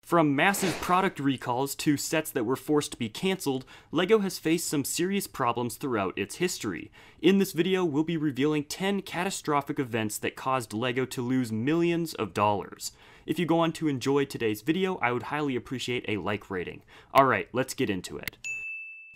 From massive product recalls to sets that were forced to be cancelled, LEGO has faced some serious problems throughout its history. In this video, we'll be revealing 10 catastrophic events that caused LEGO to lose millions of dollars. If you go on to enjoy today's video, I would highly appreciate a like rating. Alright, let's get into it.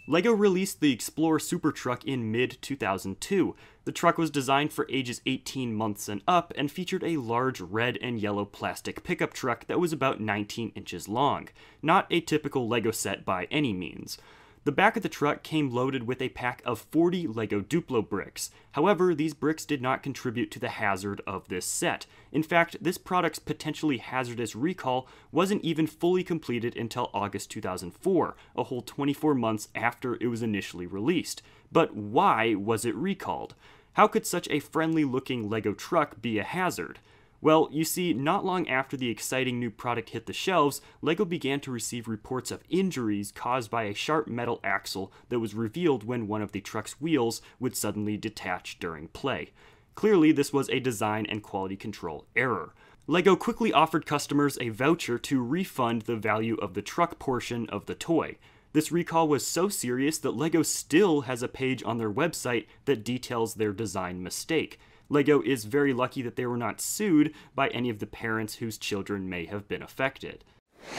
LEGO released the Explorer Super Truck in mid-2002. The truck was designed for ages 18 months and up and featured a large red and yellow plastic pickup truck that was about 19 inches long. Not a typical LEGO set by any means. The back of the truck came loaded with a pack of 40 LEGO Duplo bricks. However, these bricks did not contribute to the hazard of this set. In fact, this product's potentially hazardous recall wasn't even fully completed until August 2004, a whole 24 months after it was initially released. But why was it recalled? How could such a friendly-looking LEGO truck be a hazard? Well, you see, not long after the exciting new product hit the shelves, LEGO began to receive reports of injuries caused by a sharp metal axle that was revealed when one of the truck's wheels would suddenly detach during play. Clearly, this was a design and quality control error. LEGO quickly offered customers a voucher to refund the value of the truck portion of the toy. This recall was so serious that LEGO still has a page on their website that details their design mistake. LEGO is very lucky that they were not sued by any of the parents whose children may have been affected.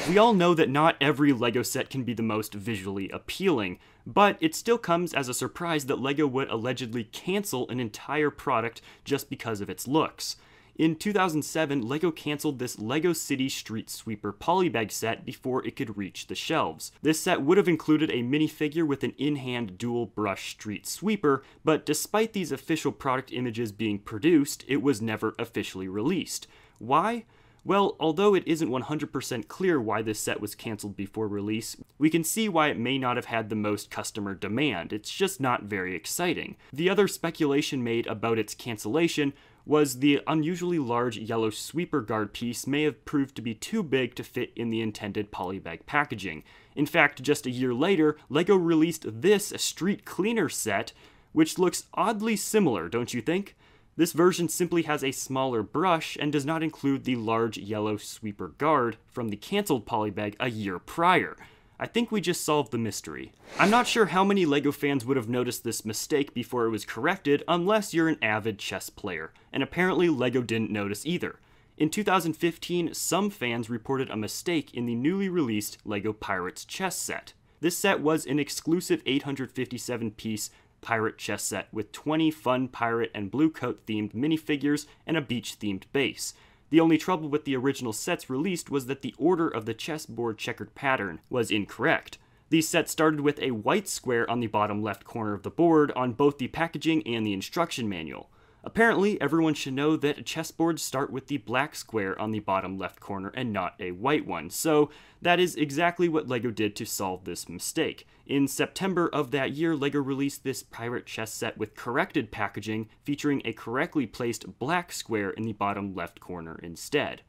We all know that not every LEGO set can be the most visually appealing, but it still comes as a surprise that LEGO would allegedly cancel an entire product just because of its looks. In 2007, LEGO canceled this LEGO City Street Sweeper polybag set before it could reach the shelves. This set would have included a minifigure with an in-hand dual brush street sweeper, but despite these official product images being produced, it was never officially released. Why? Well, although it isn't 100% clear why this set was canceled before release, we can see why it may not have had the most customer demand. It's just not very exciting. The other speculation made about its cancellation was the unusually large yellow sweeper guard piece may have proved to be too big to fit in the intended polybag packaging. In fact, just a year later, LEGO released this street cleaner set, which looks oddly similar, don't you think? This version simply has a smaller brush and does not include the large yellow sweeper guard from the cancelled polybag a year prior. I think we just solved the mystery. I'm not sure how many LEGO fans would have noticed this mistake before it was corrected unless you're an avid chess player, and apparently LEGO didn't notice either. In 2015, some fans reported a mistake in the newly released LEGO Pirates chess set. This set was an exclusive 857-piece pirate chess set with 20 fun pirate and blue coat themed minifigures and a beach themed base. The only trouble with the original sets released was that the order of the chessboard checkered pattern was incorrect. These sets started with a white square on the bottom left corner of the board on both the packaging and the instruction manual. Apparently, everyone should know that chessboards start with the black square on the bottom left corner and not a white one, so that is exactly what LEGO did to solve this mistake. In September of that year, LEGO released this pirate chess set with corrected packaging, featuring a correctly placed black square in the bottom left corner instead.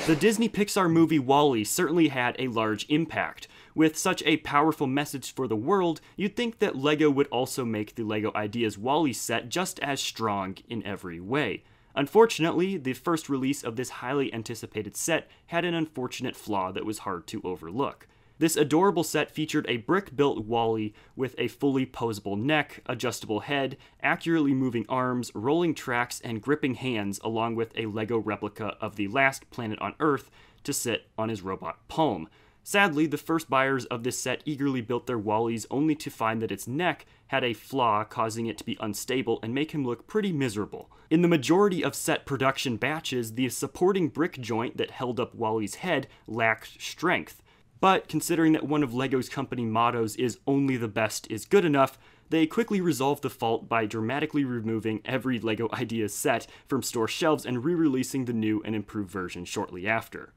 The Disney Pixar movie WALL-E certainly had a large impact. With such a powerful message for the world, you'd think that LEGO would also make the LEGO Ideas WALL-E set just as strong in every way. Unfortunately, the first release of this highly anticipated set had an unfortunate flaw that was hard to overlook. This adorable set featured a brick-built WALL-E with a fully posable neck, adjustable head, accurately moving arms, rolling tracks, and gripping hands, along with a LEGO replica of the last planet on Earth to sit on his robot palm. Sadly, the first buyers of this set eagerly built their WALL-Es only to find that its neck had a flaw, causing it to be unstable and make him look pretty miserable. In the majority of set production batches, the supporting brick joint that held up WALL-E's head lacked strength. But considering that one of LEGO's company mottos is "only the best is good enough," they quickly resolved the fault by dramatically removing every LEGO Ideas set from store shelves and re-releasing the new and improved version shortly after.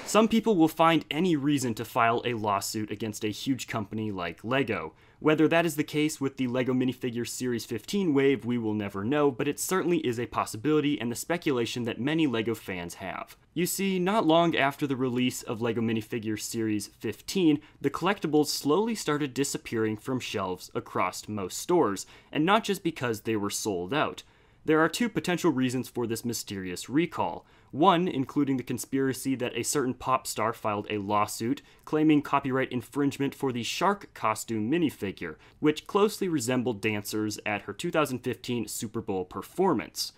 Some people will find any reason to file a lawsuit against a huge company like LEGO. Whether that is the case with the LEGO Minifigures Series 15 wave, we will never know, but it certainly is a possibility and the speculation that many LEGO fans have. You see, not long after the release of LEGO Minifigures Series 15, the collectibles slowly started disappearing from shelves across most stores, and not just because they were sold out. There are two potential reasons for this mysterious recall. One including the conspiracy that a certain pop star filed a lawsuit claiming copyright infringement for the shark costume minifigure, which closely resembled dancers at her 2015 Super Bowl performance.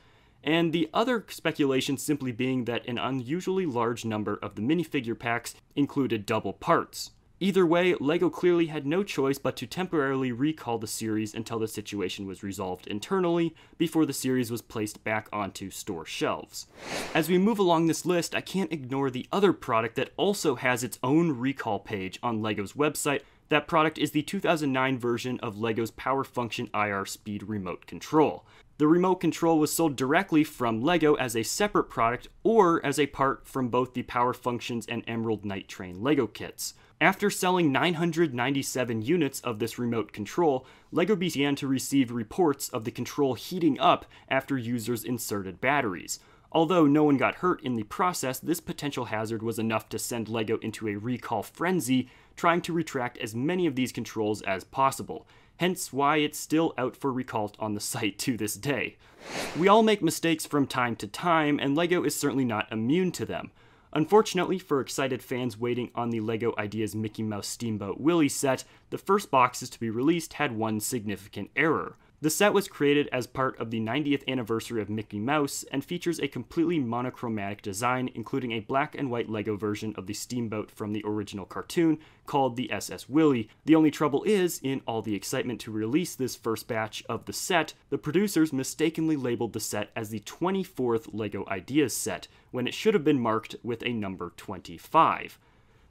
And the other speculation simply being that an unusually large number of the minifigure packs included double parts. Either way, LEGO clearly had no choice but to temporarily recall the series until the situation was resolved internally before the series was placed back onto store shelves. As we move along this list, I can't ignore the other product that also has its own recall page on LEGO's website. That product is the 2009 version of LEGO's Power Function IR Speed Remote Control. The remote control was sold directly from LEGO as a separate product or as a part from both the Power Functions and Emerald Night Train LEGO kits. After selling 997 units of this remote control, LEGO began to receive reports of the control heating up after users inserted batteries. Although no one got hurt in the process, this potential hazard was enough to send LEGO into a recall frenzy, trying to retract as many of these controls as possible. Hence why it's still out for recall on the site to this day. We all make mistakes from time to time, and LEGO is certainly not immune to them. Unfortunately for excited fans waiting on the LEGO Ideas Mickey Mouse Steamboat Willie set, the first boxes to be released had one significant error. The set was created as part of the 90th anniversary of Mickey Mouse and features a completely monochromatic design, including a black and white LEGO version of the steamboat from the original cartoon called the SS Willie. The only trouble is, in all the excitement to release this first batch of the set, the producers mistakenly labeled the set as the 24th LEGO Ideas set, when it should have been marked with a number 25.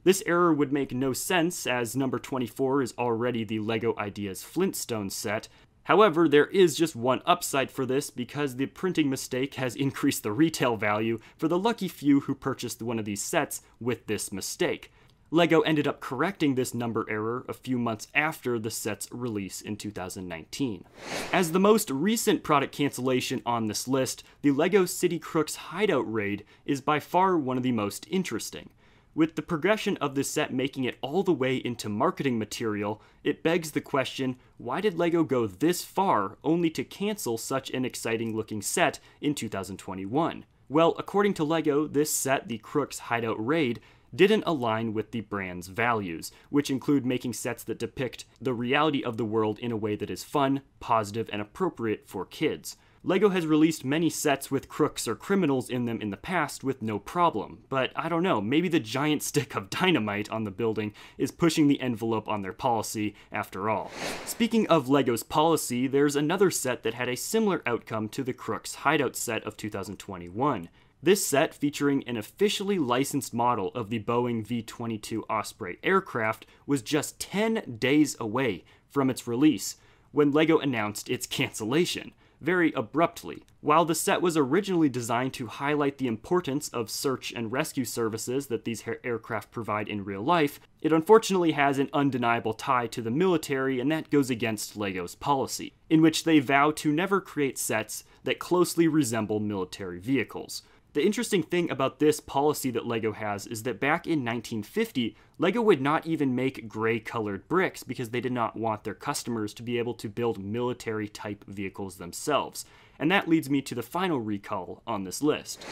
This error would make no sense, as number 24 is already the LEGO Ideas Flintstone set. However, there is just one upside for this because the printing mistake has increased the retail value for the lucky few who purchased one of these sets with this mistake. LEGO ended up correcting this number error a few months after the set's release in 2019. As the most recent product cancellation on this list, the LEGO City Crooks Hideout Raid is by far one of the most interesting. With the progression of this set making it all the way into marketing material, it begs the question, why did LEGO go this far only to cancel such an exciting looking set in 2021? Well, according to LEGO, this set, the Crooks Hideout Raid, didn't align with the brand's values, which include making sets that depict the reality of the world in a way that is fun, positive, and appropriate for kids. LEGO has released many sets with crooks or criminals in them in the past with no problem, but I don't know, maybe the giant stick of dynamite on the building is pushing the envelope on their policy after all. Speaking of LEGO's policy, there's another set that had a similar outcome to the Crooks Hideout set of 2021. This set, featuring an officially licensed model of the Boeing V-22 Osprey aircraft, was just 10 days away from its release when LEGO announced its cancellation, very abruptly. While the set was originally designed to highlight the importance of search and rescue services that these aircraft provide in real life, it unfortunately has an undeniable tie to the military, and that goes against LEGO's policy, in which they vow to never create sets that closely resemble military vehicles. The interesting thing about this policy that LEGO has is that back in 1950, LEGO would not even make gray-colored bricks because they did not want their customers to be able to build military-type vehicles themselves. And that leads me to the final recall on this list.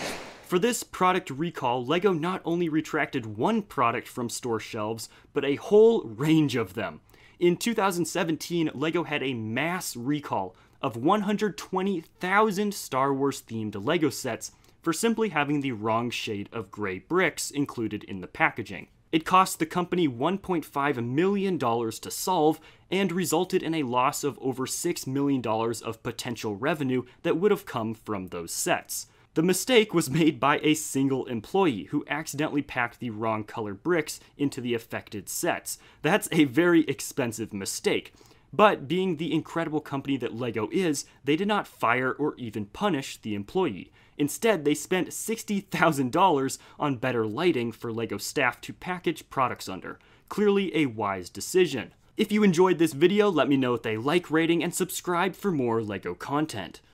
For this product recall, LEGO not only retracted one product from store shelves, but a whole range of them. In 2017, LEGO had a mass recall of 120,000 Star Wars-themed LEGO sets for simply having the wrong shade of gray bricks included in the packaging. It cost the company $1.5 million to solve and resulted in a loss of over $6 million of potential revenue that would have come from those sets. The mistake was made by a single employee who accidentally packed the wrong colored bricks into the affected sets. That's a very expensive mistake. But being the incredible company that LEGO is, they did not fire or even punish the employee. Instead, they spent $60,000 on better lighting for LEGO staff to package products under. Clearly a wise decision. If you enjoyed this video, let me know with a like rating and subscribe for more LEGO content.